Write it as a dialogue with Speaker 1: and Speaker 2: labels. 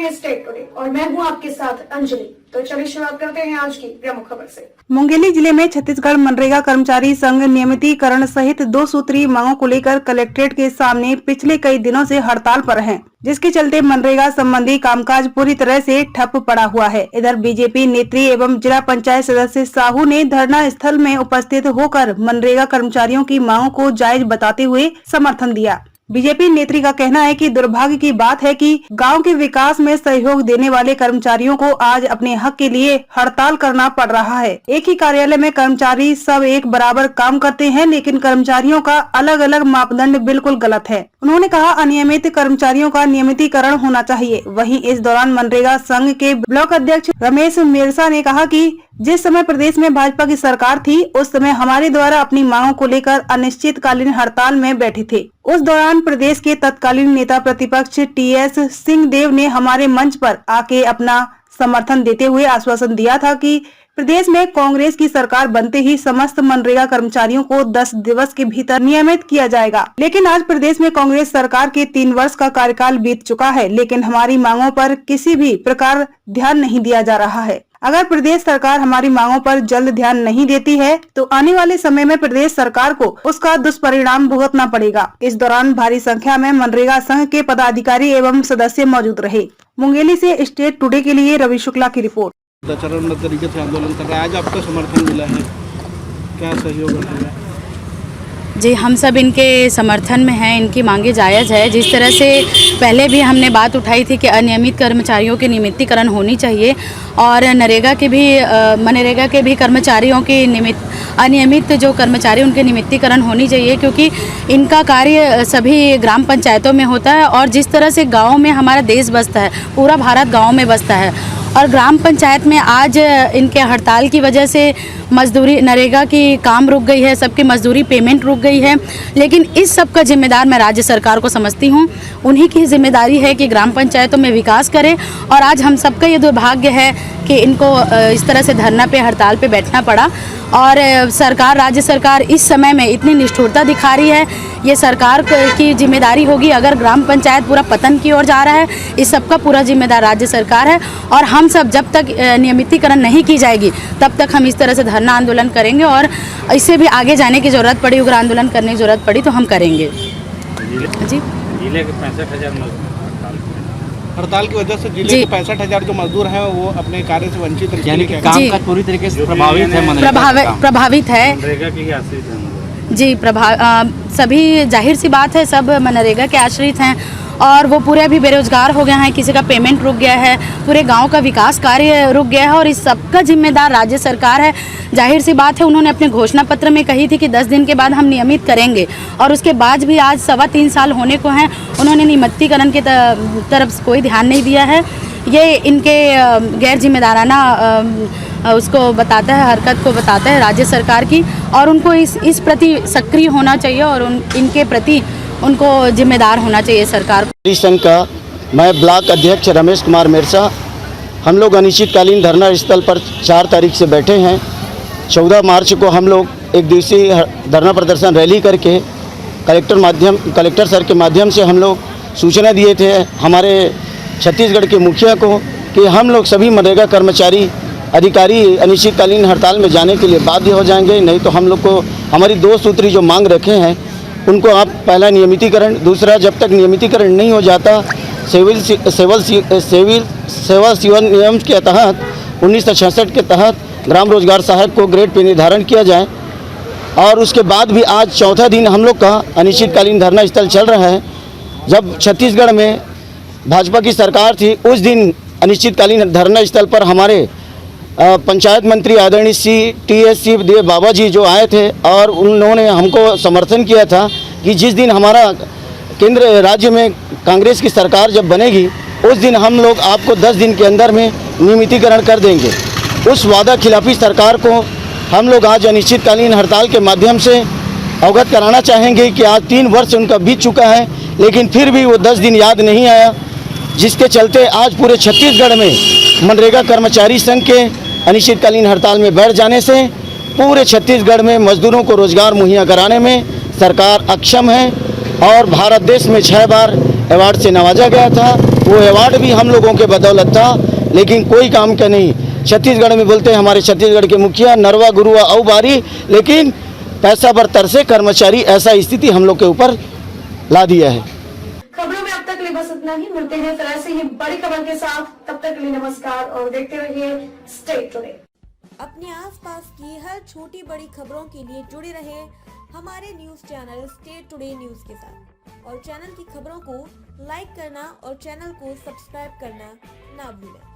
Speaker 1: है state today और मैं हूं आपके साथ अंजलि। तो चलिए शुरुआत करते हैं आज की प्रमुख खबर से।
Speaker 2: मुंगेली जिले में छत्तीसगढ़ मनरेगा कर्मचारी संघ नियमितीकरण सहित 2 सूत्रीय मांगों को लेकर कलेक्ट्रेट के सामने पिछले कई दिनों से हड़ताल पर हैं, जिसके चलते मनरेगा संबंधी कामकाज पूरी तरह से ठप पड़ा हुआ है। इधर बीजेपी नेत्री एवं जिला पंचायत सदस्य साहू ने धरना स्थल में उपस्थित होकर मनरेगा कर्मचारियों की मांगों को जायज बताते हुए समर्थन दिया। बीजेपी नेत्री का कहना है कि दुर्भाग्य की बात है कि गांव के विकास में सहयोग देने वाले कर्मचारियों को आज अपने हक के लिए हड़ताल करना पड़ रहा है। एक ही कार्यालय में कर्मचारी सब एक बराबर काम करते हैं, लेकिन कर्मचारियों का अलग अलग मापदंड बिल्कुल गलत है। उन्होंने कहा अनियमित कर्मचारियों का नियमितीकरण होना चाहिए। वहीं इस दौरान मनरेगा संघ के ब्लॉक अध्यक्ष रमेश मेरसा ने कहा कि जिस समय प्रदेश में भाजपा की सरकार थी, उस समय हमारे द्वारा अपनी मांगों को लेकर अनिश्चितकालीन हड़ताल में बैठे थे। उस दौरान प्रदेश के तत्कालीन नेता प्रतिपक्ष टीएस सिंहदेव ने हमारे मंच पर आके अपना समर्थन देते हुए आश्वासन दिया था कि प्रदेश में कांग्रेस की सरकार बनते ही समस्त मनरेगा कर्मचारियों को 10 दिवस के भीतर नियमित किया जाएगा। लेकिन आज प्रदेश में कांग्रेस सरकार के 3 वर्ष का कार्यकाल बीत चुका है, लेकिन हमारी मांगों पर किसी भी प्रकार ध्यान नहीं दिया जा रहा है। अगर प्रदेश सरकार हमारी मांगों पर जल्द ध्यान नहीं देती है तो आने वाले समय में प्रदेश सरकार को उसका दुष्परिणाम भुगतना पड़ेगा। इस दौरान भारी संख्या में मनरेगा संघ के पदाधिकारी एवं सदस्य मौजूद रहे। मुंगेली से स्टेट टुडे के लिए रवि शुक्ला की रिपोर्ट।
Speaker 3: चरणबद्ध तरीके से आंदोलन कर रहा है, आज आपको समर्थन मिला है, क्या सहयोग है?
Speaker 4: जी, हम सब इनके समर्थन में हैं। इनकी मांगे जायज़ है। जिस तरह से पहले भी हमने बात उठाई थी कि अनियमित कर्मचारियों की नियमितीकरण होनी चाहिए और मनरेगा के भी कर्मचारियों की अनियमित जो कर्मचारी उनके नियमितीकरण होनी चाहिए, क्योंकि इनका कार्य सभी ग्राम पंचायतों में होता है और जिस तरह से गाँव में हमारा देश बसता है, पूरा भारत गाँव में बसता है और ग्राम पंचायत में आज इनके हड़ताल की वजह से मजदूरी नरेगा की काम रुक गई है, सबकी मजदूरी पेमेंट रुक गई है। लेकिन इस सब का जिम्मेदार मैं राज्य सरकार को समझती हूँ। उन्हीं की जिम्मेदारी है कि ग्राम पंचायतों में विकास करें और आज हम सबका ये दुर्भाग्य है कि इनको इस तरह से धरना पे हड़ताल पे बैठना पड़ा और सरकार राज्य सरकार इस समय में इतनी निष्ठुरता दिखा रही है। ये सरकार की जिम्मेदारी होगी। अगर ग्राम पंचायत पूरा पतन की ओर जा रहा है, इस सब का पूरा जिम्मेदार राज्य सरकार है और हम सब जब तक नियमितीकरण नहीं की जाएगी तब तक हम इस तरह से धरना आंदोलन करेंगे और इससे भी आगे जाने की ज़रूरत पड़ी, उग्र आंदोलन करने की ज़रूरत पड़ी तो हम करेंगे। जी,
Speaker 3: जिले के 65,000 हड़ताल की वजह से जिले के 65,000 जो मजदूर हैं वो अपने कार्य से वंचित हैं, यानी कि काम का पूरी तरीके से
Speaker 4: प्रभावित है। जी, सभी जाहिर सी बात है, सब मनरेगा के आश्रित हैं और वो पूरे अभी बेरोजगार हो गए हैं। किसी का पेमेंट रुक गया है, पूरे गांव का विकास कार्य रुक गया है और इस सब का जिम्मेदार राज्य सरकार है। जाहिर सी बात है, उन्होंने अपने घोषणा पत्र में कही थी कि 10 दिन के बाद हम नियमित करेंगे और उसके बाद भी आज 3.25 साल होने को हैं, उन्होंने नियमितीकरण की तरफ कोई ध्यान नहीं दिया है। ये इनके गैर जिम्मेदाराना उसको बताता है, हरकत को बताता है राज्य सरकार की और उनको इस प्रति सक्रिय होना चाहिए और इनके प्रति उनको जिम्मेदार होना चाहिए सरकार को।
Speaker 5: संघ का मैं ब्लॉक अध्यक्ष रमेश कुमार मेरसा, हम लोग अनिश्चितकालीन धरना स्थल पर 4 तारीख से बैठे हैं। 14 मार्च को हम लोग एक दिवसीय धरना प्रदर्शन रैली करके कलेक्टर सर के माध्यम से हम लोग सूचना दिए थे हमारे छत्तीसगढ़ के मुखिया को कि हम लोग सभी मनरेगा कर्मचारी अधिकारी अनिश्चितकालीन हड़ताल में जाने के लिए बाध्य हो जाएंगे, नहीं तो हम लोग को हमारी 2 सूत्री जो मांग रखे हैं उनको आप पहला नियमितीकरण, दूसरा जब तक नियमितीकरण नहीं हो जाता सेवा सीवन नियम के तहत 1966 के तहत ग्राम रोजगार सहायक को ग्रेड पे निर्धारण किया जाए। और उसके बाद भी आज 4था दिन हम लोग का अनिश्चितकालीन धरना स्थल चल रहा है। जब छत्तीसगढ़ में भाजपा की सरकार थी उस दिन अनिश्चितकालीन धरना स्थल पर हमारे पंचायत मंत्री आदरणीय टीएस सिंहदेव बाबा जी जो आए थे और उन्होंने हमको समर्थन किया था कि जिस दिन हमारा केंद्र राज्य में कांग्रेस की सरकार जब बनेगी उस दिन हम लोग आपको 10 दिन के अंदर में नियमितीकरण कर देंगे। उस वादा खिलाफी सरकार को हम लोग आज अनिश्चितकालीन हड़ताल के माध्यम से अवगत कराना चाहेंगे कि आज 3 वर्ष उनका बीत चुका है, लेकिन फिर भी वो 10 दिन याद नहीं आया, जिसके चलते आज पूरे छत्तीसगढ़ में मनरेगा कर्मचारी संघ के अनिश्चितकालीन हड़ताल में बैठ जाने से पूरे छत्तीसगढ़ में मजदूरों को रोजगार मुहैया कराने में सरकार अक्षम है और भारत देश में 6 बार अवार्ड से नवाजा गया था। वो अवार्ड भी हम लोगों के बदौलत था, लेकिन कोई काम का नहीं। छत्तीसगढ़ में बोलते हैं हमारे छत्तीसगढ़ के मुखिया नरवा गुरुआ औ बारी, लेकिन पैसा बरतर से कर्मचारी, ऐसा स्थिति हम लोग के ऊपर ला दिया है।
Speaker 1: खबरों में अब तक लिए बस इतना ही। मिलते हैं फिर ऐसे ही बड़ी खबर के साथ। तब तक के लिए नमस्कार और देखते रहिए स्टेट टुडे।
Speaker 6: अपने आसपास की हर छोटी बड़ी खबरों के लिए जुड़े रहे हमारे news channel state today news के साथ, और चैनल की खबरों को लाइक करना और चैनल को सब्सक्राइब करना ना भूलें।